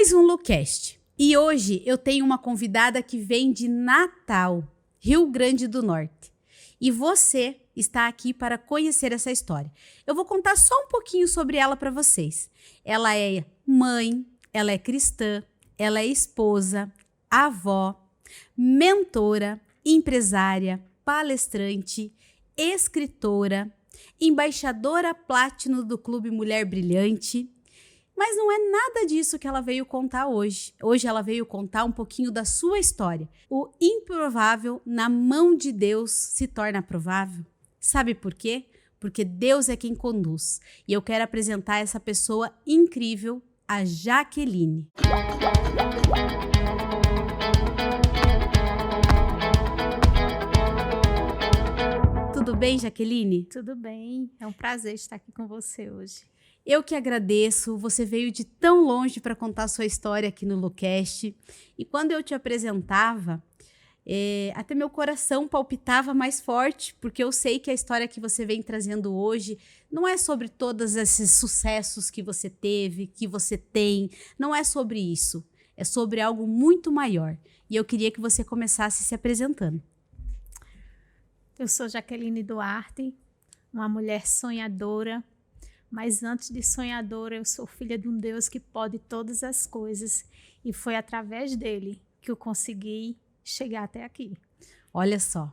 Mais um Lucast. E hoje eu tenho uma convidada que vem de Natal, Rio Grande do Norte. E você está aqui para conhecer essa história. Eu vou contar só um pouquinho sobre ela para vocês. Ela é mãe, ela é cristã, ela é esposa, avó, mentora, empresária, palestrante, escritora, embaixadora Platinum do Clube Mulher Brilhante. Mas não é nada disso que ela veio contar hoje. Hoje ela veio contar um pouquinho da sua história. O improvável na mão de Deus se torna provável. Sabe por quê? Porque Deus é quem conduz. E eu quero apresentar essa pessoa incrível, a Jaqueline. Tudo bem, Jaqueline? Tudo bem, é um prazer estar aqui com você hoje. Eu que agradeço, você veio de tão longe para contar sua história aqui no Lucast. E quando eu te apresentava, até meu coração palpitava mais forte, porque eu sei que a história que você vem trazendo hoje não é sobre todos esses sucessos que você teve, que você tem, não é sobre isso. É sobre algo muito maior. E eu queria que você começasse se apresentando. Eu sou Jaqueline Duarte, uma mulher sonhadora, mas antes de sonhadora, eu sou filha de um Deus que pode todas as coisas e foi através dele que eu consegui chegar até aqui. Olha só,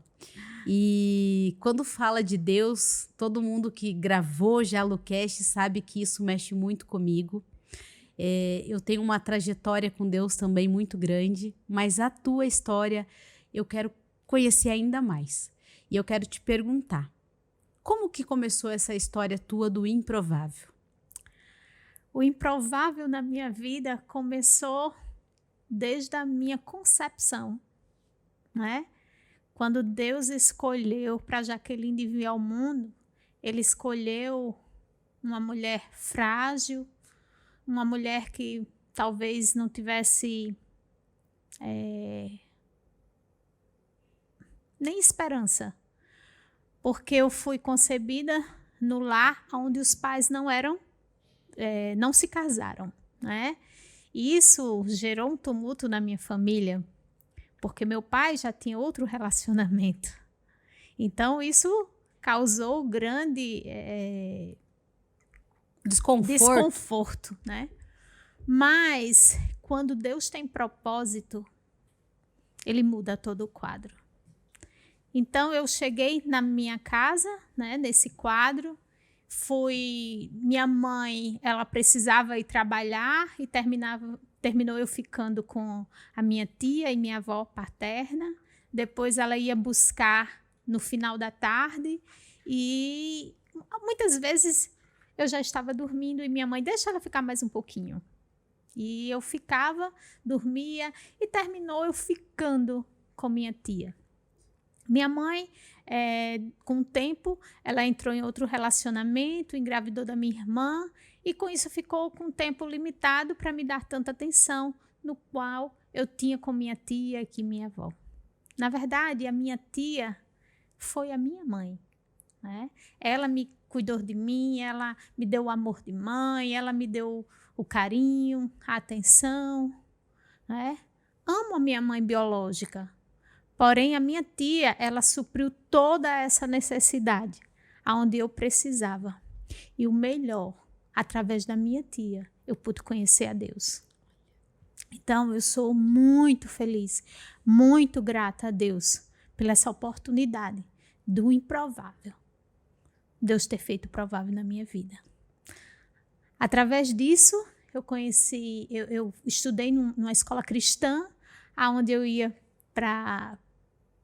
e quando fala de Deus, todo mundo que gravou já Lucast sabe que isso mexe muito comigo. Eu tenho uma trajetória com Deus também muito grande, mas a tua história eu quero conhecer ainda mais. E eu quero te perguntar, como que começou essa história tua do improvável? O improvável na minha vida começou desde a minha concepção, né? Quando Deus escolheu para Jaqueline vir ao mundo, Ele escolheu uma mulher frágil, uma mulher que talvez não tivesse nem esperança, porque eu fui concebida no lar onde os pais não se casaram, né? E isso gerou um tumulto na minha família, porque meu pai já tinha outro relacionamento. Então, isso causou grande desconforto, né? Mas, quando Deus tem propósito, Ele muda todo o quadro. Então, eu cheguei na minha casa, né, nesse quadro. Minha mãe, ela precisava ir trabalhar e terminou eu ficando com a minha tia e minha avó paterna. Depois ela ia buscar no final da tarde e muitas vezes eu já estava dormindo e minha mãe, deixa ela ficar mais um pouquinho. E eu ficava, dormia e terminou eu ficando com minha tia. Minha mãe, com o tempo, ela entrou em outro relacionamento, engravidou da minha irmã e com isso ficou com um tempo limitado para me dar tanta atenção no qual eu tinha com minha tia e com minha avó. Na verdade, a minha tia foi a minha mãe, né? Ela me cuidou de mim, ela me deu o amor de mãe, ela me deu o carinho, a atenção, né? Amo a minha mãe biológica. Porém, a minha tia, ela supriu toda essa necessidade, aonde eu precisava. E o melhor, através da minha tia, eu pude conhecer a Deus. Então, eu sou muito feliz, muito grata a Deus pela essa oportunidade do improvável. Deus ter feito provável na minha vida. Através disso, eu estudei numa escola cristã, aonde eu ia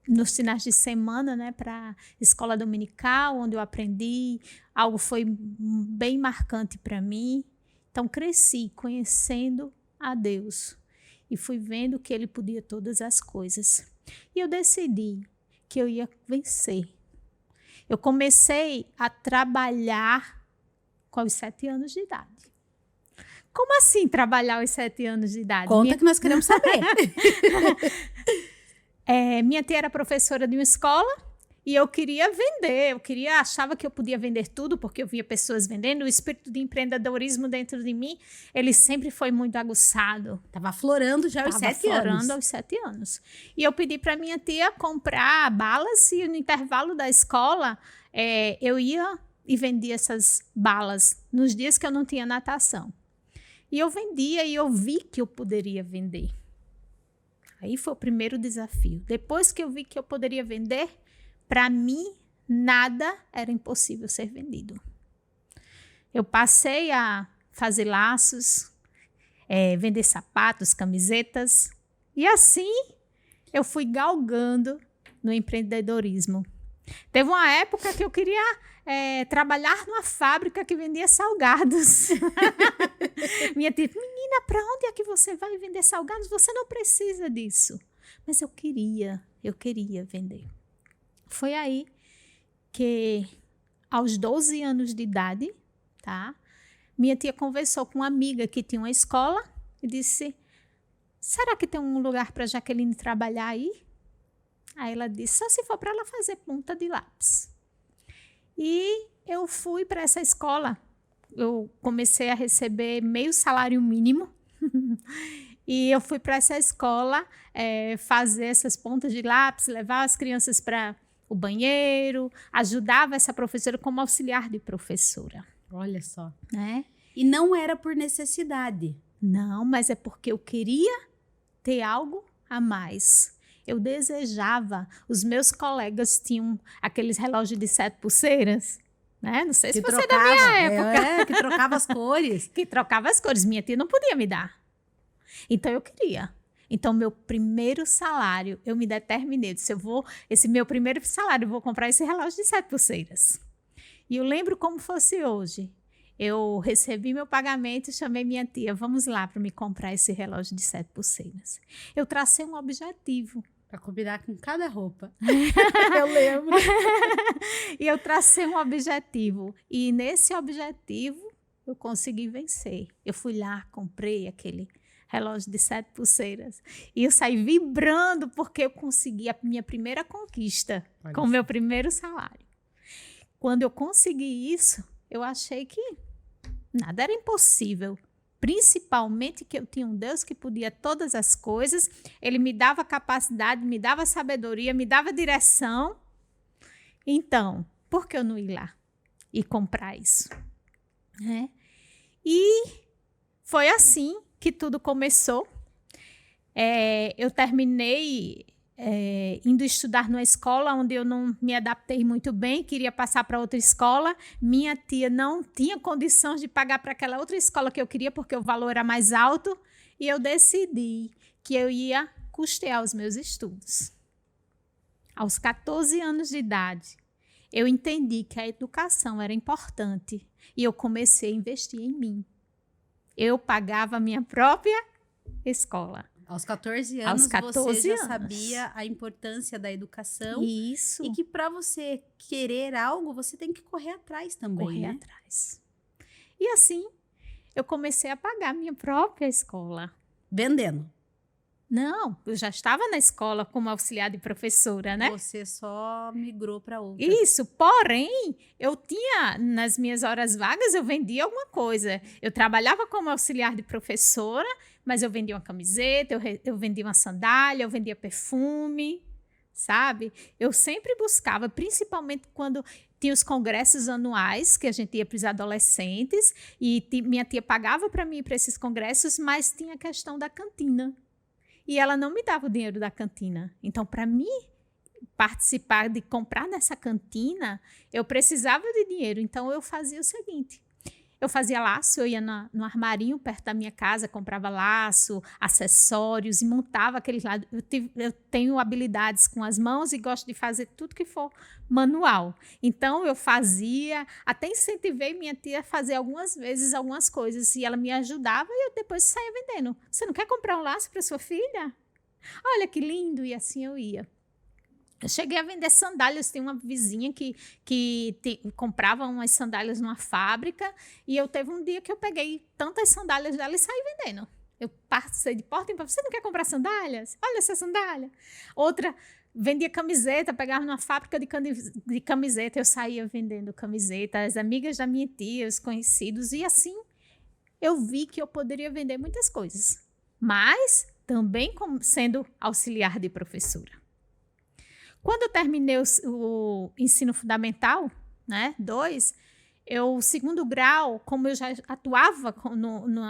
nos finais de semana, né, para a escola dominical, onde eu aprendi, algo foi bem marcante para mim. Então, cresci conhecendo a Deus e fui vendo que Ele podia todas as coisas. E eu decidi que eu ia vencer. Eu comecei a trabalhar com os 7 anos de idade. Como assim trabalhar aos 7 anos de idade? Conta que nós queremos saber. Minha tia era professora de uma escola E eu queria vender, achava que eu podia vender tudo, porque eu via pessoas vendendo. O espírito de empreendedorismo dentro de mim, ele sempre foi muito aguçado. Tava aflorando já aos 7 anos. Tava aflorando aos 7 anos. E eu pedi para minha tia comprar balas e no intervalo da escola, eu ia e vendia essas balas nos dias que eu não tinha natação. E eu vendia e eu vi que eu poderia vender. Aí foi o primeiro desafio. Depois que eu vi que eu poderia vender, para mim, nada era impossível ser vendido. Eu passei a fazer laços, vender sapatos, camisetas. E assim, eu fui galgando no empreendedorismo. Teve uma época que eu queria trabalhar numa fábrica que vendia salgados. Minha tia, menina, para onde é que você vai vender salgados? Você não precisa disso. Mas eu queria vender. Foi aí que, aos 12 anos de idade, tá? Minha tia conversou com uma amiga que tinha uma escola e disse, será que tem um lugar para Jaqueline trabalhar aí? Aí ela disse, só se for para ela fazer ponta de lápis. E eu fui para essa escola. Eu comecei a receber meio salário mínimo. E eu fui para essa escola fazer essas pontas de lápis, levar as crianças para o banheiro, ajudava essa professora como auxiliar de professora. Olha só. Né? E não era por necessidade. Não, mas é porque eu queria ter algo a mais. Eu desejava. Os meus colegas tinham aqueles relógios de 7 pulseiras. Né? Não sei se você é da minha época. Que trocava as cores. Que trocava as cores. Minha tia não podia me dar. Então, eu queria. Então, meu primeiro salário, eu me determinei. Eu disse, esse meu primeiro salário, eu vou comprar esse relógio de 7 pulseiras. E eu lembro como fosse hoje. Eu recebi meu pagamento e chamei minha tia, vamos lá para me comprar esse relógio de 7 pulseiras. Eu tracei um objetivo. Para combinar com cada roupa. Eu lembro. E eu tracei um objetivo. E nesse objetivo, eu consegui vencer. Eu fui lá, comprei aquele relógio de 7 pulseiras. E eu saí vibrando porque eu consegui a minha primeira conquista com o meu primeiro salário. Quando eu consegui isso, eu achei que nada era impossível. Principalmente que eu tinha um Deus que podia todas as coisas. Ele me dava capacidade, me dava sabedoria, me dava direção. Então, por que eu não ir lá e comprar isso? E foi assim que tudo começou. Eu terminei indo estudar numa escola onde eu não me adaptei muito bem, queria passar para outra escola. Minha tia não tinha condições de pagar para aquela outra escola que eu queria, porque o valor era mais alto, e eu decidi que eu ia custear os meus estudos. Aos 14 anos de idade, eu entendi que a educação era importante e eu comecei a investir em mim. Eu pagava a minha própria escola. Aos 14 anos, você já sabia a importância da educação. Isso. E que para você querer algo, você tem que correr atrás também, correr atrás. E assim, eu comecei a pagar a minha própria escola. Vendendo? Não, eu já estava na escola como auxiliar de professora, né? Você só migrou para outra. Isso, porém, eu tinha, nas minhas horas vagas, eu vendia alguma coisa. Eu trabalhava como auxiliar de professora, mas eu vendia uma camiseta, eu vendia uma sandália, eu vendia perfume, sabe? Eu sempre buscava, principalmente quando tinha os congressos anuais, que a gente ia para os adolescentes, e minha tia pagava para mim ir para esses congressos, mas tinha a questão da cantina. E ela não me dava o dinheiro da cantina. Então, para mim participar de comprar nessa cantina, eu precisava de dinheiro. Então, eu fazia o seguinte. Eu fazia laço, eu ia no armarinho perto da minha casa, comprava laço, acessórios e montava aqueles laços. Eu tenho habilidades com as mãos e gosto de fazer tudo que for manual. Então, eu fazia, até incentivei minha tia a fazer algumas vezes algumas coisas. E ela me ajudava e eu depois saía vendendo. Você não quer comprar um laço para sua filha? Olha que lindo! E assim eu ia. Eu cheguei a vender sandálias, tem uma vizinha que comprava umas sandálias numa fábrica e eu teve um dia que eu peguei tantas sandálias dela e saí vendendo. Eu passei de porta em porta, você não quer comprar sandálias? Olha essa sandália. Outra, vendia camiseta, pegava numa fábrica de camiseta, eu saía vendendo camiseta, as amigas da minha tia, os conhecidos, e assim eu vi que eu poderia vender muitas coisas, mas também como sendo auxiliar de professora. Quando eu terminei o ensino fundamental, né, 2, o segundo grau, como eu já atuava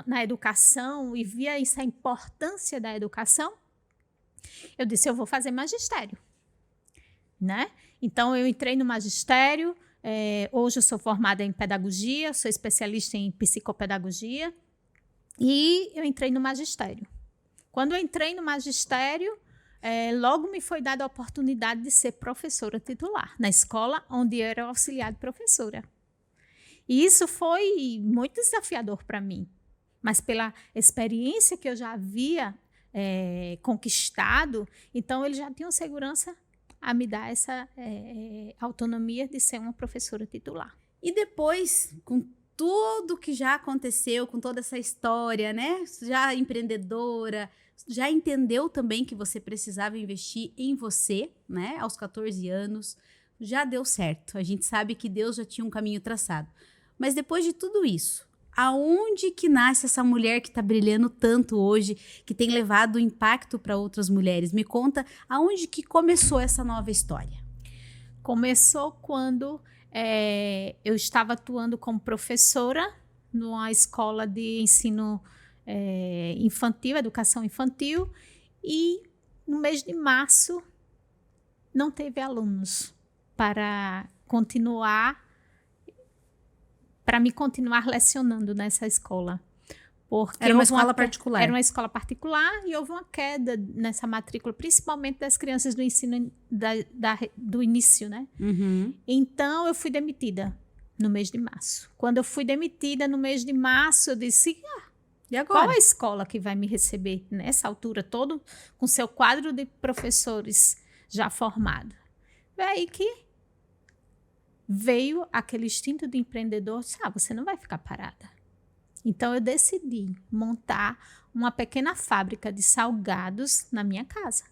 na educação e via essa importância da educação, eu disse, eu vou fazer magistério, né? Então, eu entrei no magistério, hoje eu sou formada em pedagogia, sou especialista em psicopedagogia, e eu entrei no magistério. Quando eu entrei no magistério, logo me foi dada a oportunidade de ser professora titular, na escola onde eu era auxiliar de professora. E isso foi muito desafiador para mim, mas pela experiência que eu já havia conquistado, então eles já tinham segurança a me dar essa autonomia de ser uma professora titular. E depois, com tudo que já aconteceu, com toda essa história, né? Já empreendedora, já entendeu também que você precisava investir em você, né? Aos 14 anos, já deu certo. A gente sabe que Deus já tinha um caminho traçado. Mas depois de tudo isso, aonde que nasce essa mulher que está brilhando tanto hoje, que tem levado impacto para outras mulheres? Me conta, aonde que começou essa nova história? Começou quando eu estava atuando como professora numa escola de ensino infantil, educação infantil, e no mês de março não teve alunos para me continuar lecionando nessa escola. Porque era uma escola particular. Era uma escola particular e houve uma queda nessa matrícula, principalmente das crianças do ensino do início, né? Uhum. Então, eu fui demitida no mês de março. Quando eu fui demitida no mês de março, eu disse, e agora? Qual a escola que vai me receber nessa altura, todo com seu quadro de professores já formado? É aí que veio aquele instinto de empreendedor, você não vai ficar parada. Então, eu decidi montar uma pequena fábrica de salgados na minha casa.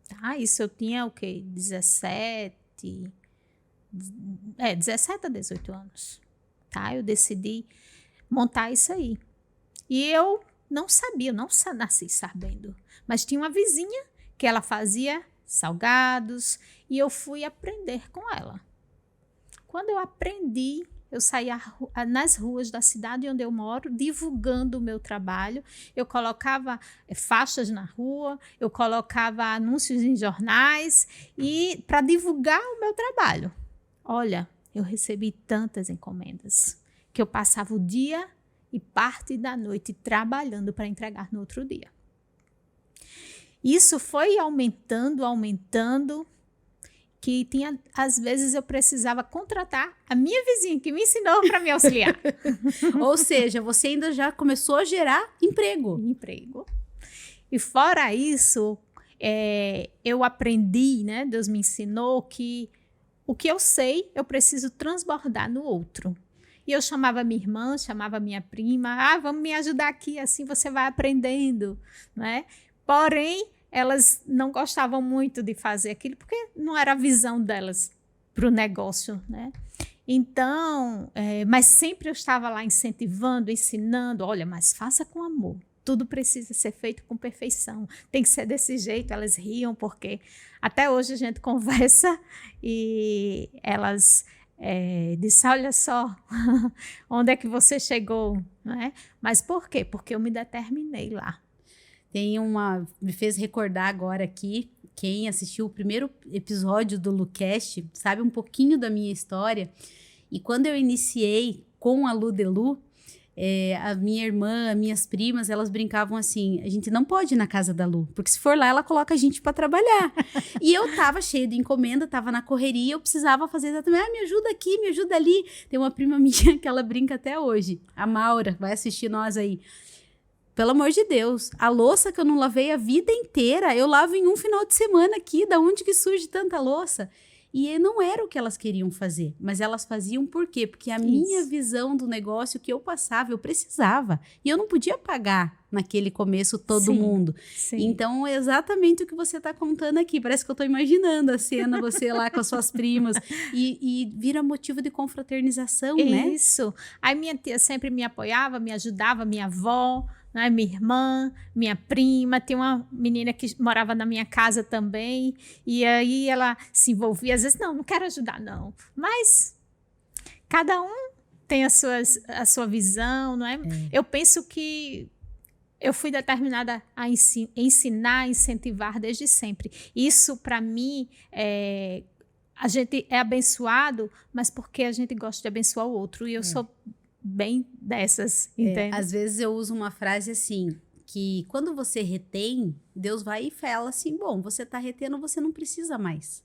Tá? Isso eu tinha, 17 a 18 anos. Tá? Eu decidi montar isso aí. E eu não sabia, eu não nasci sabendo. Mas tinha uma vizinha que ela fazia salgados e eu fui aprender com ela. Quando eu aprendi, eu saía nas ruas da cidade onde eu moro, divulgando o meu trabalho. Eu colocava faixas na rua, eu colocava anúncios em jornais e para divulgar o meu trabalho. Olha, eu recebi tantas encomendas que eu passava o dia e parte da noite trabalhando para entregar no outro dia. Isso foi aumentando, que às vezes eu precisava contratar a minha vizinha que me ensinou para me auxiliar. Ou seja, você ainda já começou a gerar emprego. E fora isso, eu aprendi, né? Deus me ensinou que o que eu sei, eu preciso transbordar no outro. E eu chamava minha irmã, chamava minha prima, vamos me ajudar aqui, assim você vai aprendendo, né? Porém, elas não gostavam muito de fazer aquilo, porque não era a visão delas para o negócio, né? Então, mas sempre eu estava lá incentivando, ensinando, olha, mas faça com amor. Tudo precisa ser feito com perfeição. Tem que ser desse jeito. Elas riam, porque até hoje a gente conversa e elas disseram, olha só, onde é que você chegou, né? Mas por quê? Porque eu me determinei lá. Me fez recordar agora aqui, quem assistiu o primeiro episódio do Lucast, sabe um pouquinho da minha história. E quando eu iniciei com a Lu de Lu, a minha irmã, minhas primas, elas brincavam assim, a gente não pode ir na casa da Lu, porque se for lá, ela coloca a gente para trabalhar. E eu tava cheia de encomenda, tava na correria, eu precisava fazer exatamente, me ajuda aqui, me ajuda ali. Tem uma prima minha que ela brinca até hoje, a Maura, vai assistir nós aí. Pelo amor de Deus, a louça que eu não lavei a vida inteira, eu lavo em um final de semana aqui, da onde que surge tanta louça? E não era o que elas queriam fazer, mas elas faziam por quê? Porque a minha visão do negócio que eu passava, eu precisava. E eu não podia pagar naquele começo todo Sim, mundo. sim. Então, é exatamente o que você está contando aqui. Parece que eu estou imaginando a cena, você lá com as suas primas, e vira motivo de confraternização, né? Isso. Aí minha tia sempre me apoiava, me ajudava, minha avó, né, minha irmã, minha prima. Tem uma menina que morava na minha casa também, e aí ela se envolvia. Às vezes, não quero ajudar, não. Mas cada um tem a sua visão, não é? Eu penso que eu fui determinada a ensinar, incentivar desde sempre. Isso, para mim, a gente é abençoado, mas porque a gente gosta de abençoar o outro. E eu sou bem dessas, entende? Às vezes eu uso uma frase assim, que quando você retém, Deus vai e fala assim, bom, você está retendo, você não precisa mais.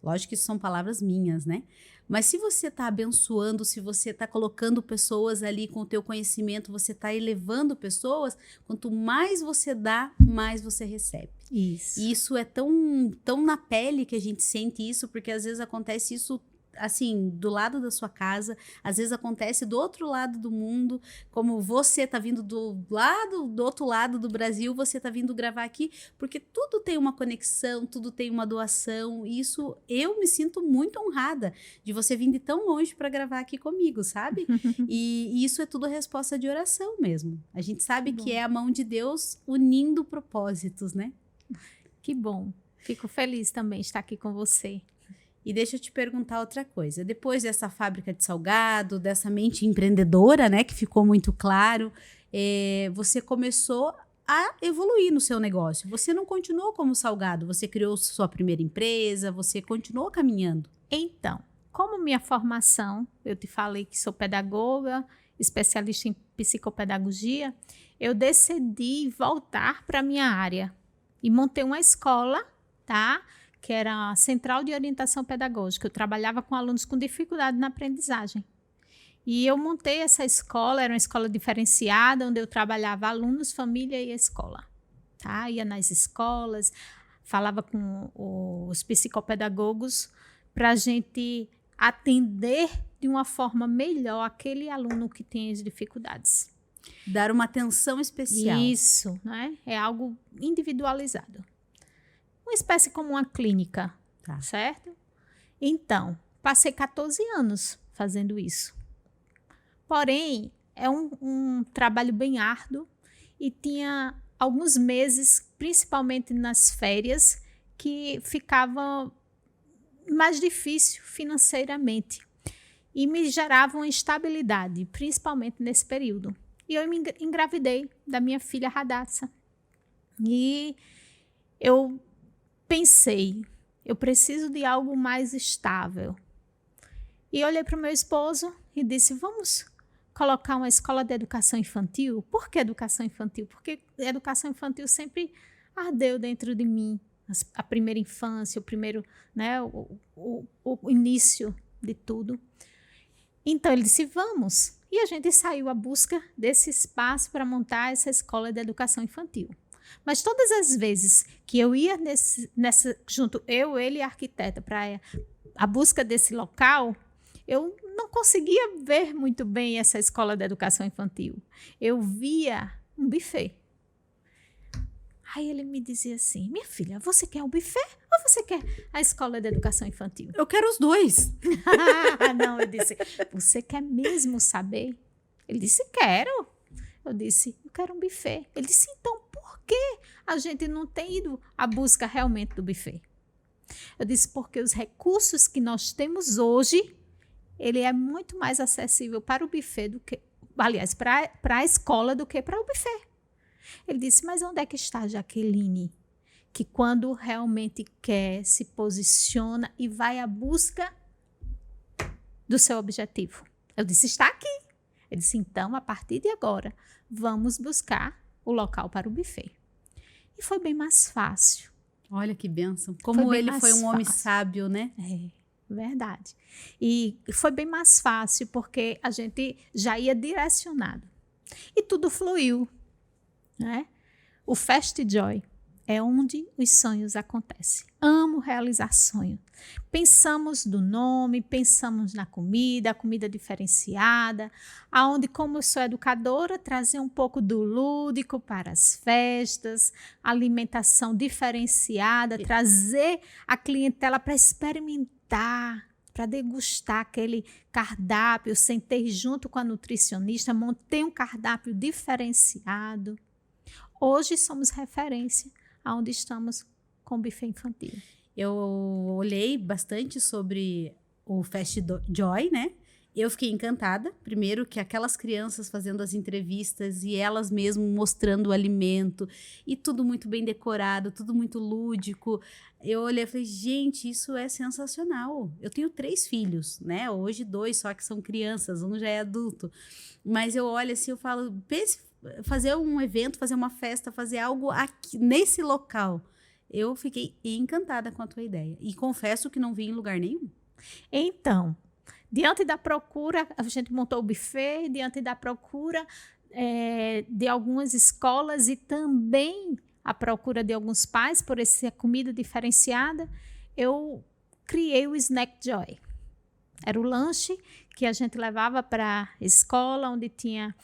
Lógico que isso são palavras minhas, né? Mas se você está abençoando, se você está colocando pessoas ali com o teu conhecimento, você está elevando pessoas, quanto mais você dá, mais você recebe. Isso. E isso é tão na pele que a gente sente isso, porque às vezes acontece isso assim, do lado da sua casa, às vezes acontece do outro lado do mundo, como você tá vindo do outro lado do Brasil, você tá vindo gravar aqui, porque tudo tem uma conexão, tudo tem uma doação, e isso eu me sinto muito honrada de você vir de tão longe para gravar aqui comigo, sabe? E isso é tudo resposta de oração mesmo. A gente sabe que é a mão de Deus unindo propósitos, né? Que bom. Fico feliz também de estar aqui com você. E deixa eu te perguntar outra coisa. Depois dessa fábrica de salgado, dessa mente empreendedora, né, que ficou muito claro, você começou a evoluir no seu negócio. Você não continuou como salgado, você criou sua primeira empresa, você continuou caminhando. Então, como minha formação, eu te falei que sou pedagoga, especialista em psicopedagogia, eu decidi voltar para a minha área e montei uma escola, tá? Que era a Central de Orientação Pedagógica. Eu trabalhava com alunos com dificuldade na aprendizagem. E eu montei essa escola, era uma escola diferenciada, onde eu trabalhava alunos, família e escola. Tá? Ia nas escolas, falava com os psicopedagogos para a gente atender de uma forma melhor aquele aluno que tem as dificuldades. Dar uma atenção especial. Isso, né? É algo individualizado. Uma espécie como uma clínica, Tá. Certo? Então, passei 14 anos fazendo isso. Porém, é um trabalho bem árduo e tinha alguns meses, principalmente nas férias, que ficava mais difícil financeiramente e me gerava uma instabilidade, principalmente nesse período. E eu me engravidei da minha filha Radassa. E eu pensei, eu preciso de algo mais estável. E olhei para o meu esposo e disse, vamos colocar uma escola de educação infantil? Por que educação infantil? Porque educação infantil sempre ardeu dentro de mim. A primeira infância, o primeiro, né, o início de tudo. Então ele disse, vamos. E a gente saiu à busca desse espaço para montar essa escola de educação infantil. Mas todas as vezes que eu ia junto, ele e a arquiteta, para a busca desse local, eu não conseguia ver muito bem essa escola de educação infantil. Eu via um buffet. Aí ele me dizia assim, minha filha, você quer o buffet ou você quer a escola de educação infantil? Eu quero os dois. Não, eu disse, você quer mesmo saber? Ele disse, quero. Eu disse, eu quero um buffet. Ele disse, então por que a gente não tem ido à busca realmente do buffet? Eu disse, porque os recursos que nós temos hoje, ele é muito mais acessível para o buffet do que, aliás, para a escola do que para o buffet. Ele disse, mas onde é que está a Jaqueline? Que quando realmente quer, se posiciona e vai à busca do seu objetivo. Eu disse, está aqui. Ele disse, então, a partir de agora, vamos buscar o local para o buffet. E foi bem mais fácil. Olha que bênção. Como ele foi um homem fácil. sábio, né? É, verdade. E foi bem mais fácil, porque a gente já ia direcionado. E tudo fluiu. Né? O Fast Joy é onde os sonhos acontecem. Amo realizar sonhos. Pensamos no nome, pensamos na comida, a comida diferenciada, aonde, como eu sou educadora, trazer um pouco do lúdico para as festas, alimentação diferenciada, trazer a clientela para experimentar, para degustar aquele cardápio, sentei junto com a nutricionista, montei um cardápio diferenciado. Hoje somos referência aonde estamos com o buffet infantil. Eu olhei bastante sobre o Fast Joy, né? Eu fiquei encantada. Primeiro que aquelas crianças fazendo as entrevistas e elas mesmo mostrando o alimento e tudo muito bem decorado, tudo muito lúdico. Eu olhei e falei, gente, isso é sensacional. Eu tenho 3 filhos, né? Hoje 2 só que são crianças, um já é adulto. Mas eu olho assim, eu falo, pense fazer um evento, fazer uma festa, fazer algo aqui, nesse local. Eu fiquei encantada com a tua ideia. E confesso que não vi em lugar nenhum. Então, diante da procura, a gente montou o buffet, diante da procura de algumas escolas e também a procura de alguns pais por essa comida diferenciada, eu criei o Snack Joy. Era o lanche que a gente levava para a escola, onde tinha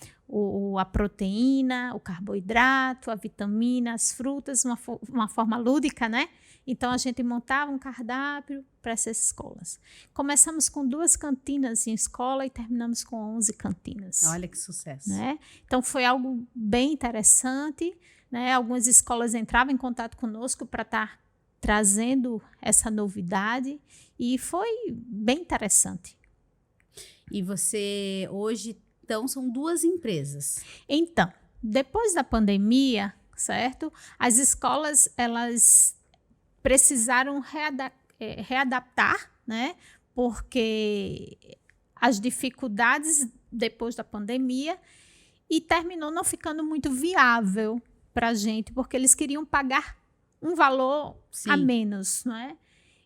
a proteína, o carboidrato, a vitamina, as frutas, uma forma lúdica, né? Então, a gente montava um cardápio para essas escolas. Começamos com 2 cantinas em escola e terminamos com 11 cantinas. Olha que sucesso. Né? Então, foi algo bem interessante, né? Algumas escolas entravam em contato conosco para estar trazendo essa novidade e foi bem interessante. E você, hoje, então, são 2 empresas. Então, depois da pandemia, certo? As escolas, elas precisaram readaptar, né? Porque as dificuldades depois da pandemia e terminou não ficando muito viável para a gente, porque eles queriam pagar um valor a menos, não é?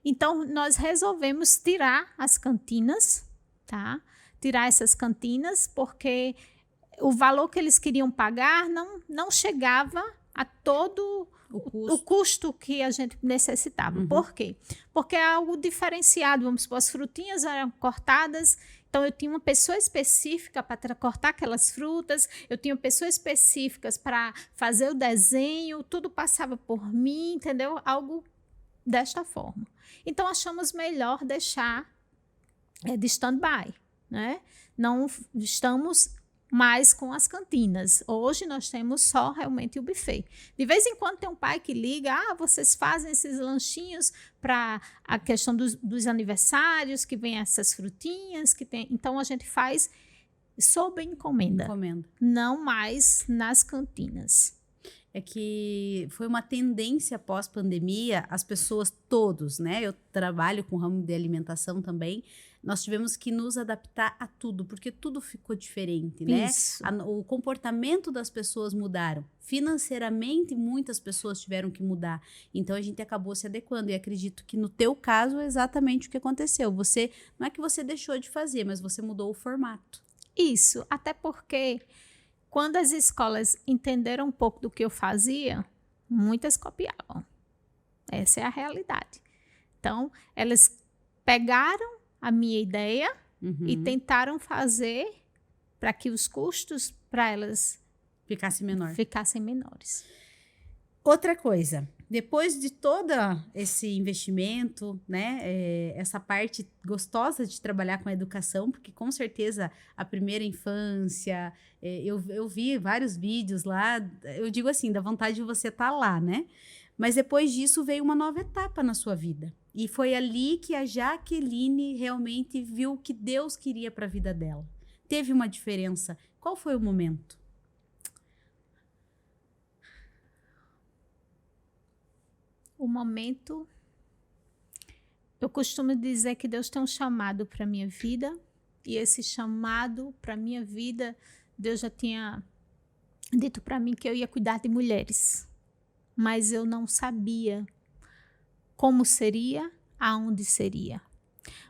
Então, nós resolvemos tirar as cantinas, tá? Tirar essas cantinas, porque o valor que eles queriam pagar não chegava a todo o custo que a gente necessitava. Uhum. Por quê? Porque é algo diferenciado. Vamos supor, as frutinhas eram cortadas, então eu tinha uma pessoa específica para cortar aquelas frutas, eu tinha pessoas específicas para fazer o desenho, tudo passava por mim, entendeu? Algo desta forma. Então, achamos melhor deixar de stand-by, né? Não estamos mais com as cantinas. Hoje nós temos só realmente o buffet. De vez em quando tem um pai que liga, vocês fazem esses lanchinhos para a questão dos aniversários, que vem essas frutinhas, que tem. Então a gente faz sob encomenda. Não mais nas cantinas. É que foi uma tendência pós-pandemia, as pessoas todos, né? Eu trabalho com o ramo de alimentação também, nós tivemos que nos adaptar a tudo, porque tudo ficou diferente, né? O comportamento das pessoas mudaram. Financeiramente, muitas pessoas tiveram que mudar. Então, a gente acabou se adequando. E acredito que no teu caso é exatamente o que aconteceu. Você, não é que você deixou de fazer, mas você mudou o formato. Isso, até porque quando as escolas entenderam um pouco do que eu fazia, muitas copiavam. Essa é a realidade. Então, elas pegaram a minha ideia e tentaram fazer para que os custos para elas ficassem menores. Outra coisa, depois de todo esse investimento, né, essa parte gostosa de trabalhar com a educação, porque com certeza a primeira infância, eu vi vários vídeos lá, eu digo assim, dá vontade de você estar lá, né? Mas depois disso veio uma nova etapa na sua vida. E foi ali que a Jaqueline realmente viu o que Deus queria para a vida dela. Teve uma diferença. Qual foi o momento? O momento, eu costumo dizer que Deus tem um chamado para a minha vida, e esse chamado para a minha vida, Deus já tinha dito para mim que eu ia cuidar de mulheres, mas eu não sabia como seria, aonde seria.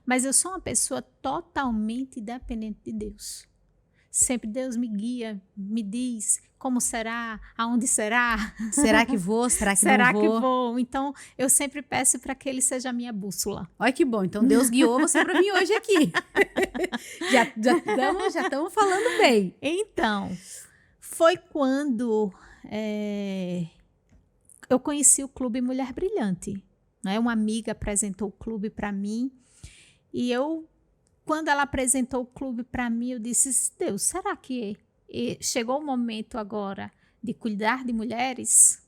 Mas eu sou uma pessoa totalmente dependente de Deus. sempre Deus me guia, me diz como será, aonde será. Será que vou? Será que Será não que vou? vou? Então, eu sempre peço para que ele seja a minha bússola. Olha que bom. Então, Deus guiou você para mim hoje aqui. Já estamos falando bem. Então, foi quando eu conheci o Clube Mulher Brilhante. Né? Uma amiga apresentou o clube para mim. E quando ela apresentou o clube para mim, eu disse, Deus, será que chegou o momento agora de cuidar de mulheres?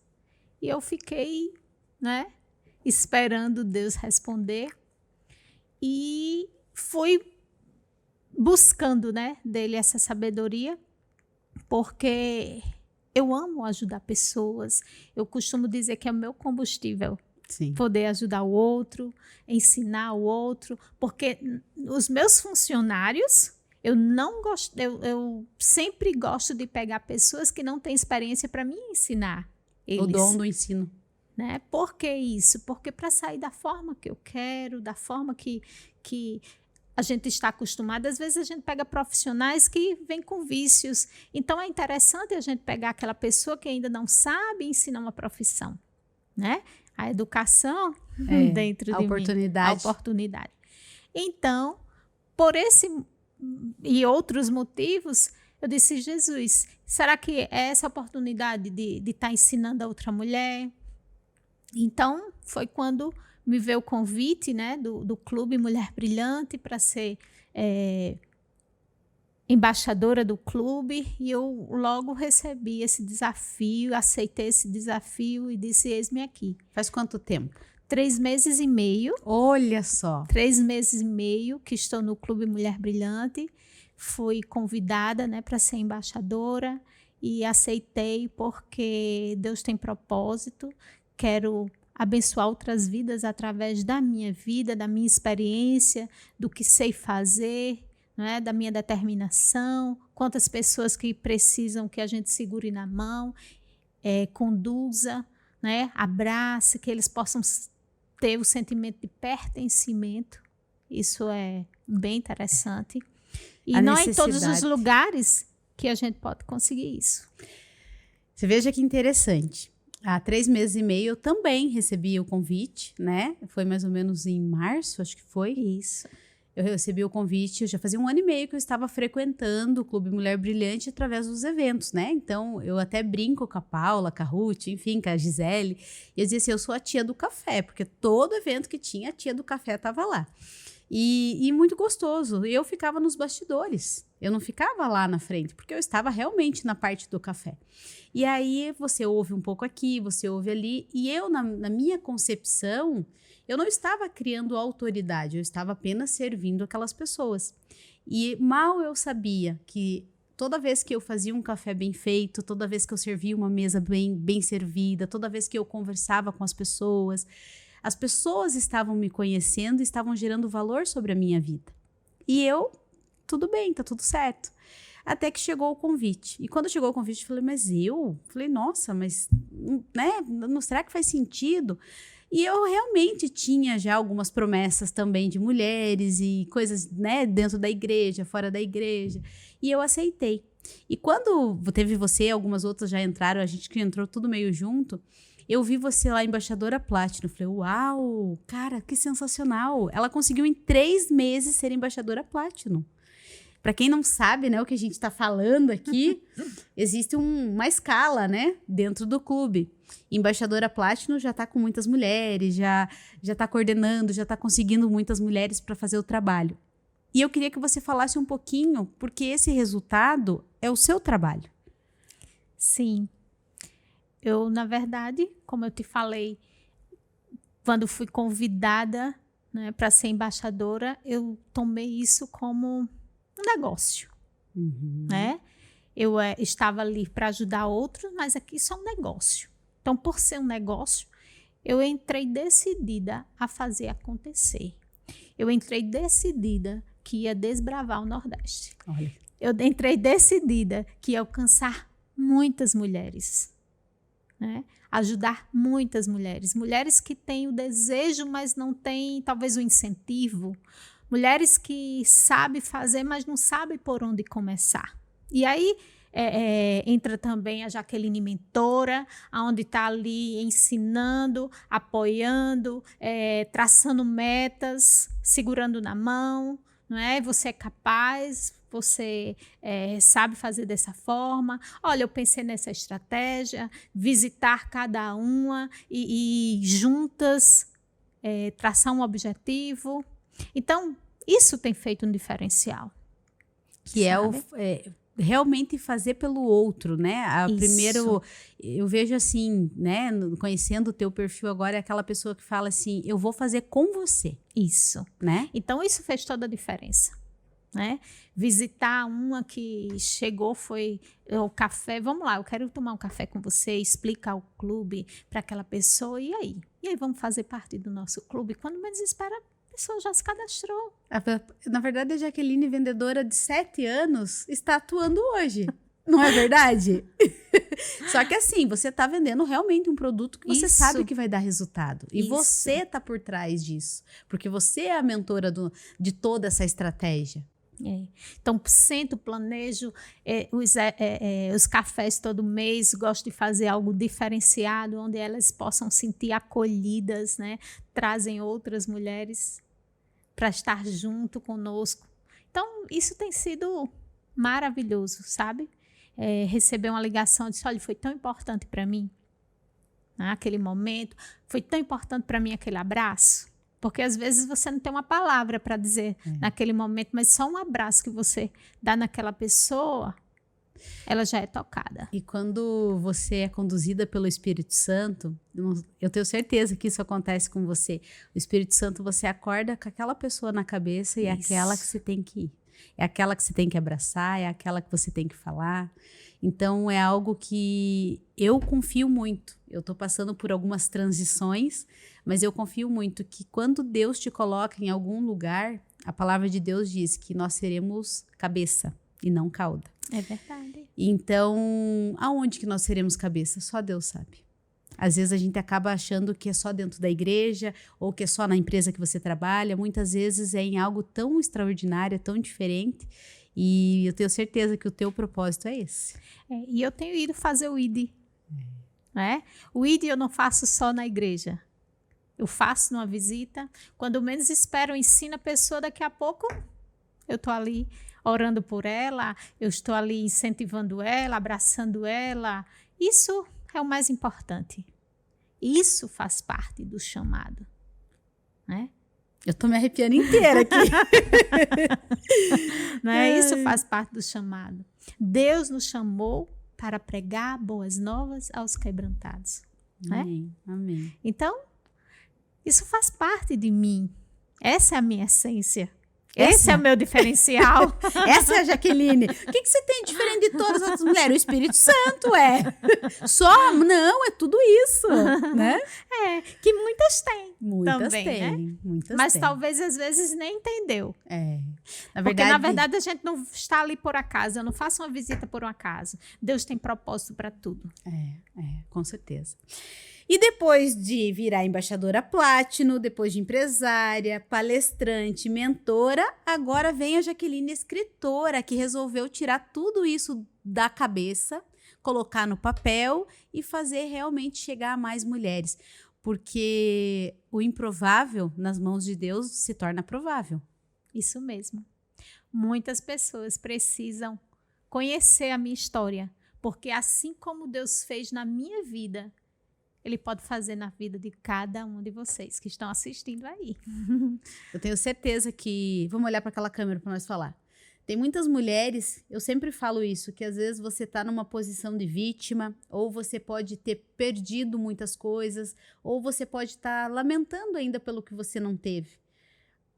E eu fiquei, né, esperando Deus responder. E fui buscando, né, dele essa sabedoria, porque eu amo ajudar pessoas. Eu costumo dizer que é o meu combustível. Sim. Poder ajudar o outro, ensinar o outro, porque os meus funcionários, eu sempre gosto de pegar pessoas que não têm experiência para me ensinar eles. O dom do ensino. Né? Por que isso? Porque para sair da forma que eu quero, da forma que a gente está acostumado, às vezes a gente pega profissionais que vêm com vícios. Então é interessante a gente pegar aquela pessoa que ainda não sabe ensinar uma profissão, né? A educação dentro de mim. A oportunidade. Então, por esse e outros motivos, eu disse, Jesus, será que é essa oportunidade de estar ensinando a outra mulher? Então, foi quando me veio o convite, né, do Clube Mulher Brilhante para ser embaixadora do clube, e eu logo recebi esse desafio, aceitei esse desafio e disse, eis-me aqui. Faz quanto tempo? 3 meses e meio. Olha só. 3 meses e meio que estou no Clube Mulher Brilhante. Fui convidada, né, para ser embaixadora e aceitei porque Deus tem propósito. Quero abençoar outras vidas através da minha vida, da minha experiência, do que sei fazer, né, da minha determinação, quantas pessoas que precisam que a gente segure na mão, conduza, né, abrace, que eles possam ter o sentimento de pertencimento. Isso é bem interessante. E não é em todos os lugares que a gente pode conseguir isso. Você veja que interessante. Há 3 meses e meio eu também recebi o convite, né? Foi mais ou menos em março, acho que foi. Isso. Eu recebi o convite, eu já fazia 1 ano e meio que eu estava frequentando o Clube Mulher Brilhante através dos eventos, né? Então, eu até brinco com a Paula, com a Ruth, enfim, com a Gisele. E eu dizia assim, eu sou a tia do café, porque todo evento que tinha, a tia do café estava lá. E muito gostoso. E eu ficava nos bastidores. Eu não ficava lá na frente, porque eu estava realmente na parte do café. E aí, você ouve um pouco aqui, você ouve ali. E eu, na minha concepção, eu não estava criando autoridade, eu estava apenas servindo aquelas pessoas. E mal eu sabia que toda vez que eu fazia um café bem feito, toda vez que eu servia uma mesa bem servida, toda vez que eu conversava com as pessoas estavam me conhecendo e estavam gerando valor sobre a minha vida. E eu, tudo bem, tá tudo certo. Até que chegou o convite. E quando chegou o convite, eu falei, mas eu? Falei, nossa, mas, né, será que faz sentido? E eu realmente tinha já algumas promessas também de mulheres e coisas, né, dentro da igreja, fora da igreja. E eu aceitei. E quando teve você, algumas outras já entraram, a gente que entrou tudo meio junto, eu vi você lá, embaixadora Platinum. Falei, uau, cara, que sensacional. Ela conseguiu em 3 meses ser embaixadora Platinum. Para quem não sabe, né, o que a gente está falando aqui, existe uma escala, né, dentro do clube. Embaixadora Platinum já está com muitas mulheres, já está coordenando, já está conseguindo muitas mulheres para fazer o trabalho. E eu queria que você falasse um pouquinho, porque esse resultado é o seu trabalho. Sim. Eu, na verdade, como eu te falei, quando fui convidada, né, para ser embaixadora, eu tomei isso como um negócio, né? Eu estava ali para ajudar outros, mas aqui isso é um negócio. Então, por ser um negócio, eu entrei decidida a fazer acontecer. Eu entrei decidida que ia desbravar o Nordeste. Olha. Eu entrei decidida que ia alcançar muitas mulheres, né? Ajudar muitas mulheres. Mulheres que têm o desejo, mas não têm talvez o incentivo. Mulheres que sabem fazer, mas não sabem por onde começar. E aí entra também a Jaqueline mentora, onde está ali ensinando, apoiando, traçando metas, segurando na mão, não é? Você é capaz, você sabe fazer dessa forma. Olha, eu pensei nessa estratégia, visitar cada uma e juntas traçar um objetivo. Então, isso tem feito um diferencial. Que realmente fazer pelo outro, né? Primeiro, eu vejo assim, né? Conhecendo o teu perfil agora, é aquela pessoa que fala assim, eu vou fazer com você. Isso. Né? Então, isso fez toda a diferença. Né? Visitar uma que chegou, foi o café, vamos lá, eu quero tomar um café com você, explicar o clube para aquela pessoa, e aí? E aí vamos fazer parte do nosso clube? Quando menos espera, a pessoa já se cadastrou. Na verdade, a Jaqueline, vendedora de 7 anos, está atuando hoje. Não é verdade? Só que assim, você está vendendo realmente um produto que você sabe que vai dar resultado. E você está por trás disso. Porque você é a mentora de toda essa estratégia. Então, sento, planejo os cafés todo mês, gosto de fazer algo diferenciado, onde elas possam sentir acolhidas, né? Trazem outras mulheres para estar junto conosco. Então, isso tem sido maravilhoso, sabe? Receber uma ligação, disse, olha, foi tão importante para mim, naquele momento, foi tão importante para mim aquele abraço. Porque às vezes você não tem uma palavra para dizer naquele momento, mas só um abraço que você dá naquela pessoa, ela já é tocada. E quando você é conduzida pelo Espírito Santo, eu tenho certeza que isso acontece com você. O Espírito Santo, você acorda com aquela pessoa na cabeça e é aquela que você tem que ir. É aquela que você tem que abraçar, é aquela que você tem que falar. Então, é algo que eu confio muito. Eu estou passando por algumas transições, mas eu confio muito que quando Deus te coloca em algum lugar, a palavra de Deus diz que nós seremos cabeça e não cauda. É verdade. Então, aonde que nós seremos cabeça? Só Deus sabe. Às vezes a gente acaba achando que é só dentro da igreja ou que é só na empresa que você trabalha. Muitas vezes é em algo tão extraordinário, tão diferente. E eu tenho certeza que o teu propósito é esse. E eu tenho ido fazer o ID. Né? O ID eu não faço só na igreja. Eu faço numa visita. Quando menos espero, eu ensino a pessoa. Daqui a pouco eu estou ali orando por ela. Eu estou ali incentivando ela, abraçando ela. Isso é o mais importante. Isso faz parte do chamado, né? Eu tô me arrepiando inteira aqui. Né? Isso faz parte do chamado. Deus nos chamou para pregar boas novas aos quebrantados. Amém, né? Amém. Então, isso faz parte de mim. Essa é a minha essência. Esse é o meu diferencial. Essa é a Jaqueline. O que você tem diferente de todas as outras mulheres? O Espírito Santo Só? Não, é tudo isso. Né? Que muitas têm. Muitas também, têm. Né? Muitas Mas têm. talvez às vezes nem entendeu. Porque na verdade a gente não está ali por acaso. Eu não faço uma visita por um acaso. Deus tem propósito para tudo. Com certeza. E depois de virar embaixadora Platino, depois de empresária, palestrante, mentora, agora vem a Jaqueline escritora, que resolveu tirar tudo isso da cabeça, colocar no papel e fazer realmente chegar a mais mulheres. Porque o improvável nas mãos de Deus se torna provável. Isso mesmo. Muitas pessoas precisam conhecer a minha história, porque assim como Deus fez na minha vida, Ele pode fazer na vida de cada um de vocês que estão assistindo aí. Eu tenho certeza que... Vamos olhar para aquela câmera para nós falar. Tem muitas mulheres, eu sempre falo isso, que às vezes você está numa posição de vítima, ou você pode ter perdido muitas coisas, ou você pode estar lamentando ainda pelo que você não teve.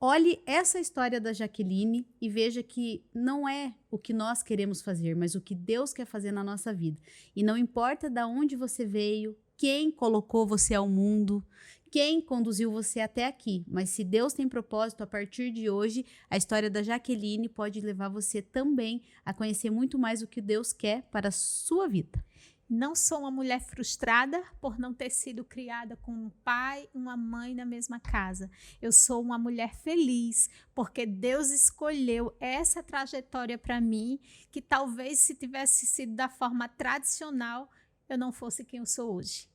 Olhe essa história da Jaqueline e veja que não é o que nós queremos fazer, mas o que Deus quer fazer na nossa vida. E não importa de onde você veio, quem colocou você ao mundo, quem conduziu você até aqui. Mas se Deus tem propósito, a partir de hoje, a história da Jaqueline pode levar você também a conhecer muito mais o que Deus quer para a sua vida. Não sou uma mulher frustrada por não ter sido criada com um pai e uma mãe na mesma casa. Eu sou uma mulher feliz porque Deus escolheu essa trajetória para mim, que talvez se tivesse sido da forma tradicional, eu não fosse quem eu sou hoje.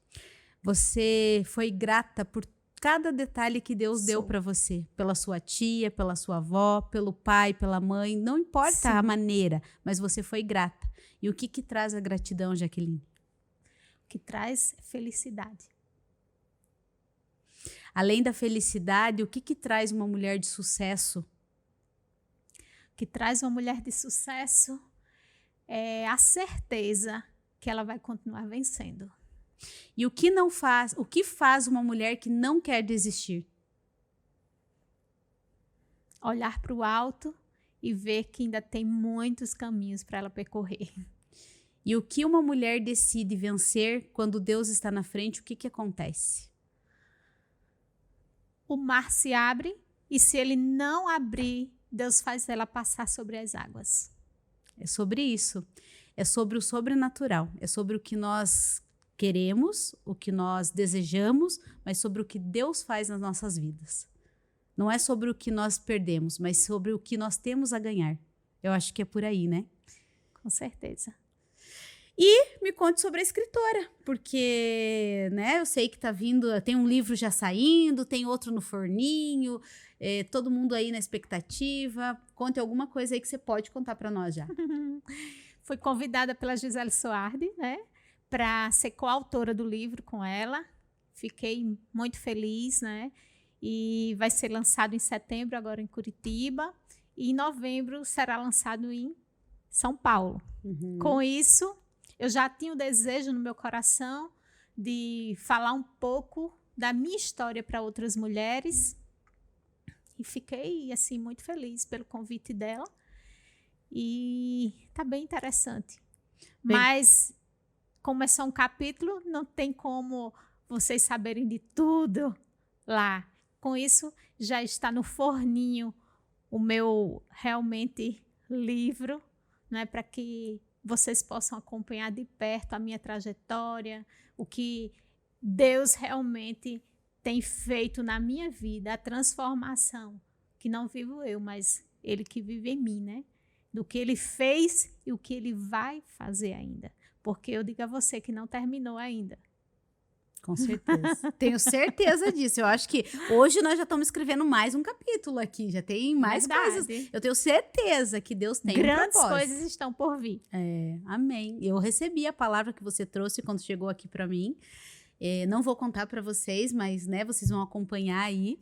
Você foi grata por cada detalhe que Deus deu Sou. para você, pela sua tia, pela sua avó, pelo pai, pela mãe, não importa Sim. a maneira, mas você foi grata. E o que traz a gratidão, Jaqueline? O que traz felicidade. Além da felicidade, o que traz uma mulher de sucesso? O que traz uma mulher de sucesso é a certeza que ela vai continuar vencendo. E o que faz uma mulher que não quer desistir? Olhar para o alto e ver que ainda tem muitos caminhos para ela percorrer. E o que uma mulher decide vencer quando Deus está na frente, o que acontece? O mar se abre e se ele não abrir, Deus faz ela passar sobre as águas. É sobre isso. É sobre o sobrenatural. É sobre o que nós queremos, o que nós desejamos, mas sobre o que Deus faz nas nossas vidas. Não é sobre o que nós perdemos, mas sobre o que nós temos a ganhar. Eu acho que é por aí, né? Com certeza. E me conte sobre a escritora, porque, né, eu sei que tá vindo, tem um livro já saindo, tem outro no forninho, todo mundo aí na expectativa. Conte alguma coisa aí que você pode contar para nós já. Fui convidada pela Gisele Soardi, né, para ser coautora do livro com ela. Fiquei muito feliz, né? E vai ser lançado em setembro, agora em Curitiba, e em novembro será lançado em São Paulo. Uhum. Com isso, eu já tinha o desejo no meu coração de falar um pouco da minha história para outras mulheres. E fiquei, assim, muito feliz pelo convite dela. E tá bem interessante. Bem... Mas, como é só um capítulo, não tem como vocês saberem de tudo lá. Com isso, já está no forninho o meu, realmente, livro, né, para que vocês possam acompanhar de perto a minha trajetória, o que Deus realmente tem feito na minha vida, a transformação, que não vivo eu, mas Ele que vive em mim, né? Do que Ele fez e o que Ele vai fazer ainda. Porque eu digo a você que não terminou ainda. Com certeza. Tenho certeza disso. Eu acho que hoje nós já estamos escrevendo mais um capítulo aqui. Já tem mais Verdade. coisas. Eu tenho certeza que Deus tem Grandes um propósito. coisas estão por vir. Amém. Eu recebi a palavra que você trouxe quando chegou aqui para mim. Não vou contar para vocês, mas, né, vocês vão acompanhar aí.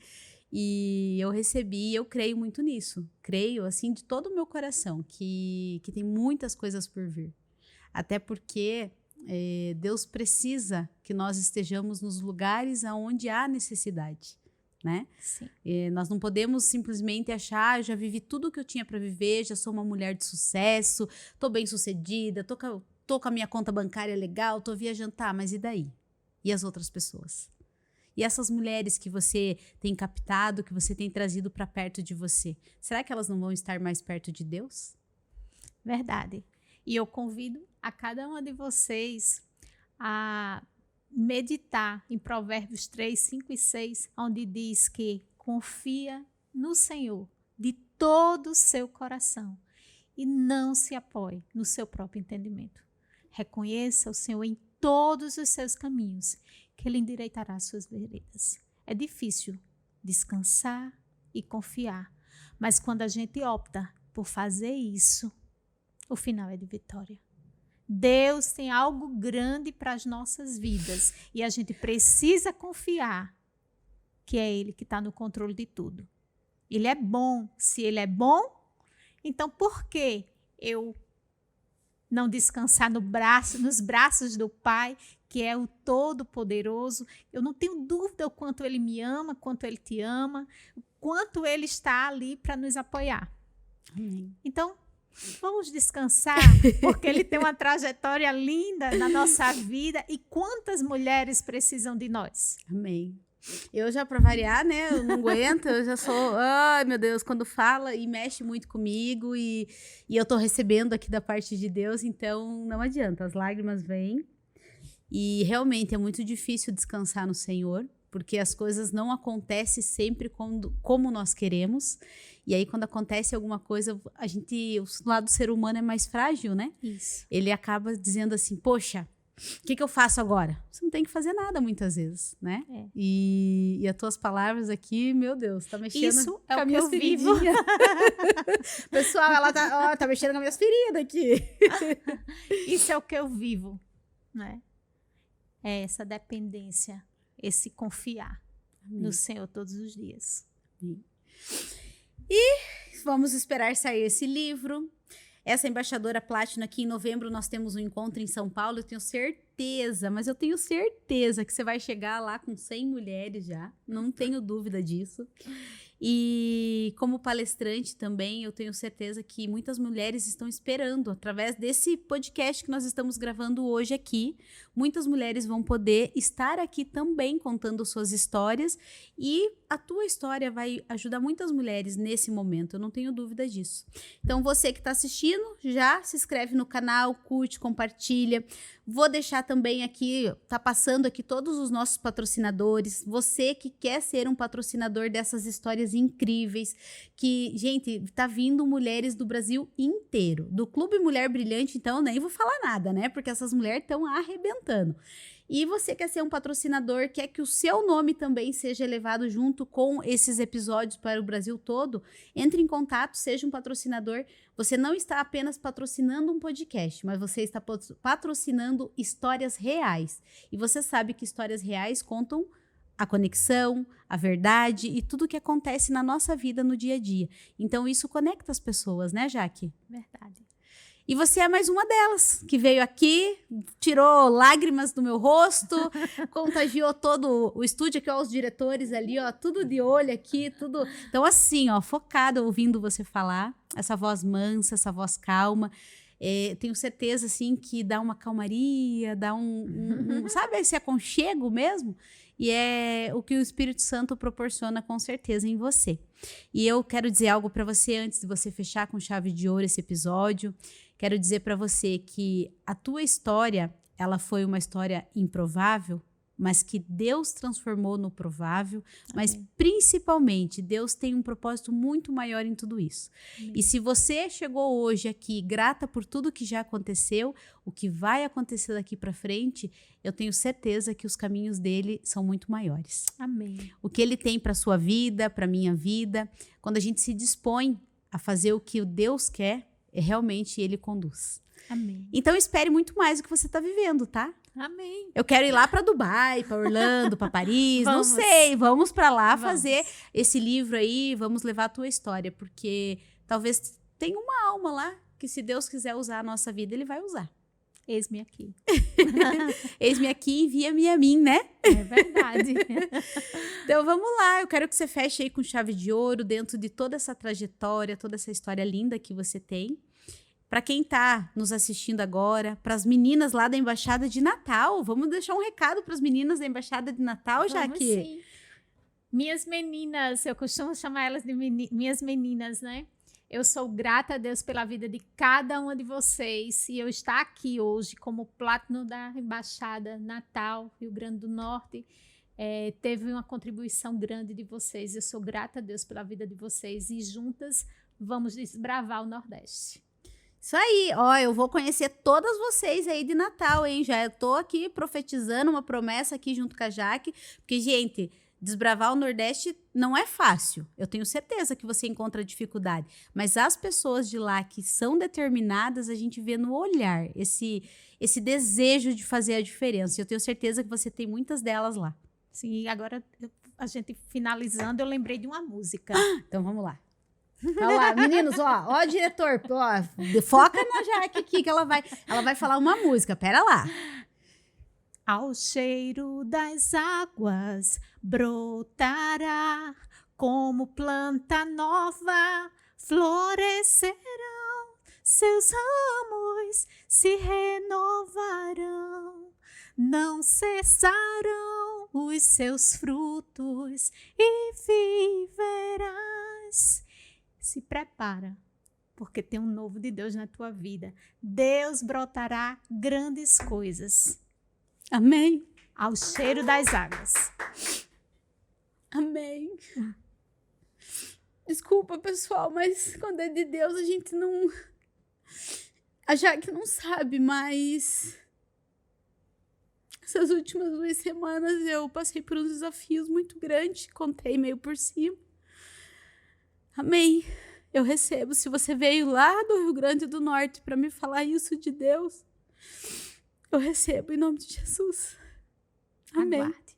E eu recebi, eu creio muito nisso. Creio, assim, de todo o meu coração, que tem muitas coisas por vir. Até porque... Deus precisa que nós estejamos nos lugares onde há necessidade, né? Sim. Nós não podemos simplesmente achar, eu já vivi tudo o que eu tinha para viver, já sou uma mulher de sucesso, tô bem sucedida, tô com a minha conta bancária legal, tô viajando, tá, mas e daí? E as outras pessoas? E essas mulheres que você tem captado, que você tem trazido para perto de você, será que elas não vão estar mais perto de Deus? Verdade. E eu convido a cada uma de vocês a meditar em Provérbios 3, 5 e 6, onde diz que confia no Senhor de todo o seu coração e não se apoie no seu próprio entendimento. Reconheça o Senhor em todos os seus caminhos, que Ele endireitará as suas veredas. É difícil descansar e confiar, mas quando a gente opta por fazer isso, o final é de vitória. Deus tem algo grande para as nossas vidas e a gente precisa confiar que é Ele que está no controle de tudo. Ele é bom. Se Ele é bom, então por que eu não descansar nos braços do Pai, que é o Todo-Poderoso? Eu não tenho dúvida o quanto Ele me ama, quanto Ele te ama, o quanto Ele está ali para nos apoiar. Amém. Então, vamos descansar, porque Ele tem uma trajetória linda na nossa vida e quantas mulheres precisam de nós. Amém. Eu já, para variar, né, eu não aguento, eu já sou, ai meu Deus, quando fala e mexe muito comigo e eu tô recebendo aqui da parte de Deus, então não adianta, as lágrimas vêm, E realmente é muito difícil descansar no Senhor, porque as coisas não acontecem sempre como nós queremos. E aí, quando acontece alguma coisa, o lado do ser humano é mais frágil, né? Isso. Ele acaba dizendo assim, poxa, o que eu faço agora? Você não tem que fazer nada muitas vezes, né? É. E as tuas palavras aqui, meu Deus, tá mexendo Isso é com o as que minhas eu vivo. feridinhas. Pessoal, ela tá mexendo com as minhas feridas aqui. Isso é o que eu vivo, né? É essa dependência, esse confiar no Senhor todos os dias. Vamos esperar sair esse livro. Essa embaixadora Platinum, aqui em novembro nós temos um encontro em São Paulo. Eu tenho certeza, mas eu tenho certeza que você vai chegar lá com 100 mulheres já. Não tenho dúvida disso. E como palestrante também, eu tenho certeza que muitas mulheres estão esperando, através desse podcast que nós estamos gravando hoje aqui, muitas mulheres vão poder estar aqui também contando suas histórias, e a tua história vai ajudar muitas mulheres nesse momento, eu não tenho dúvida disso. Então você que está assistindo, já se inscreve no canal, curte, compartilha. Vou deixar também aqui, tá passando aqui todos os nossos patrocinadores. Você que quer ser um patrocinador dessas histórias incríveis, que, gente, tá vindo mulheres do Brasil inteiro. Do Clube Mulher Brilhante, então, nem vou falar nada, né? Porque essas mulheres estão arrebentando. E você quer ser um patrocinador, quer que o seu nome também seja levado junto com esses episódios para o Brasil todo, entre em contato, seja um patrocinador. Você não está apenas patrocinando um podcast, mas você está patrocinando histórias reais. E você sabe que histórias reais contam a conexão, a verdade e tudo o que acontece na nossa vida no dia a dia. Então isso conecta as pessoas, né, Jaque? Verdade. E você é mais uma delas, que veio aqui, tirou lágrimas do meu rosto, contagiou todo o estúdio, aqui, ó, os diretores ali, ó, tudo de olho aqui, tudo. Então, assim, ó, focada ouvindo você falar, essa voz mansa, essa voz calma. Tenho certeza, assim, que dá uma calmaria, dá sabe, esse aconchego mesmo? E é o que o Espírito Santo proporciona com certeza em você. E eu quero dizer algo para você antes de você fechar com chave de ouro esse episódio. Quero dizer para você que a tua história, ela foi uma história improvável, mas que Deus transformou no provável. Amém. Mas principalmente Deus tem um propósito muito maior em tudo isso. Amém. E se você chegou hoje aqui grata por tudo que já aconteceu, o que vai acontecer daqui para frente, eu tenho certeza que os caminhos dele são muito maiores. Amém. O que ele tem para sua vida, para minha vida, quando a gente se dispõe a fazer o que Deus quer, realmente ele conduz. Amém. Então espere muito mais do que você está vivendo, tá? Amém. Eu quero ir lá para Dubai, para Orlando, para Paris, não sei. Vamos para lá fazer esse livro aí, vamos levar a tua história, porque talvez tenha uma alma lá que, se Deus quiser usar a nossa vida, ele vai usar. Eis-me aqui. Eis-me aqui, envia-me a mim, né? É verdade. Então vamos lá, eu quero que você feche aí com chave de ouro dentro de toda essa trajetória, toda essa história linda que você tem. Para quem está nos assistindo agora, para as meninas lá da Embaixada de Natal, vamos deixar um recado para as meninas da Embaixada de Natal, Jaque? Sim. Minhas meninas, eu costumo chamar elas de minhas meninas, né? Eu sou grata a Deus pela vida de cada uma de vocês, e eu estar aqui hoje como Platinum da Embaixada Natal, Rio Grande do Norte, teve uma contribuição grande de vocês. Eu sou grata a Deus pela vida de vocês, e juntas vamos desbravar o Nordeste. Isso aí, ó, eu vou conhecer todas vocês aí de Natal, hein? Já tô aqui profetizando uma promessa aqui junto com a Jaque, porque, gente, desbravar o Nordeste não é fácil. Eu tenho certeza que você encontra dificuldade, mas as pessoas de lá que são determinadas, a gente vê no olhar esse desejo de fazer a diferença. Eu tenho certeza que você tem muitas delas lá. Sim, agora a gente finalizando, eu lembrei de uma música. Então vamos lá. Olha lá, meninos, ó, diretor, ó, foca na Jaque aqui, que ela vai falar uma música, pera lá. Ao cheiro das águas brotará, como planta nova florescerão, seus ramos se renovarão, não cessarão os seus frutos e viverás. Se prepara, porque tem um novo de Deus na tua vida. Deus brotará grandes coisas. Amém. ao cheiro das águas. Amém. Desculpa, pessoal, mas quando é de Deus a gente não... A Jaque não sabe, mas... Essas últimas 2 semanas eu passei por uns desafios muito grandes. Contei meio por cima. Amém. Eu recebo. Se você veio lá do Rio Grande do Norte para me falar isso de Deus, eu recebo em nome de Jesus. Amém. Aguarde.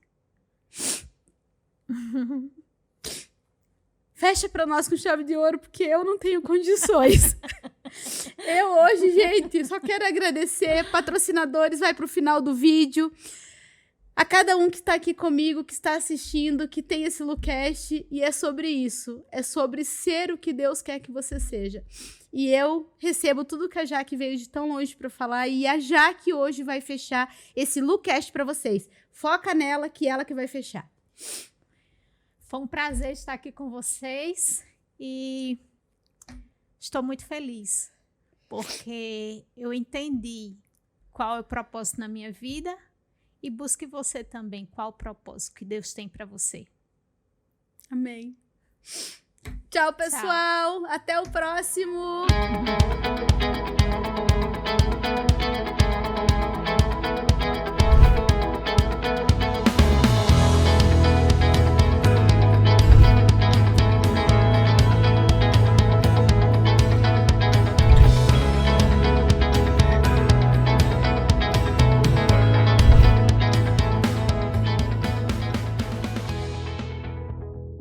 Fecha para nós com chave de ouro, porque eu não tenho condições. Eu hoje, gente, só quero agradecer. Patrocinadores, vai pro final do vídeo. A cada um que está aqui comigo, que está assistindo, que tem esse Lucast, e é sobre isso. É sobre ser o que Deus quer que você seja. E eu recebo tudo que a Jaque veio de tão longe para falar, e a Jaque hoje vai fechar esse Lucast para vocês. Foca nela, que ela que vai fechar. Foi um prazer estar aqui com vocês e estou muito feliz, porque eu entendi qual é o propósito na minha vida e busque você também qual o propósito que Deus tem para você. Amém. Tchau, pessoal. Tchau. Até o próximo.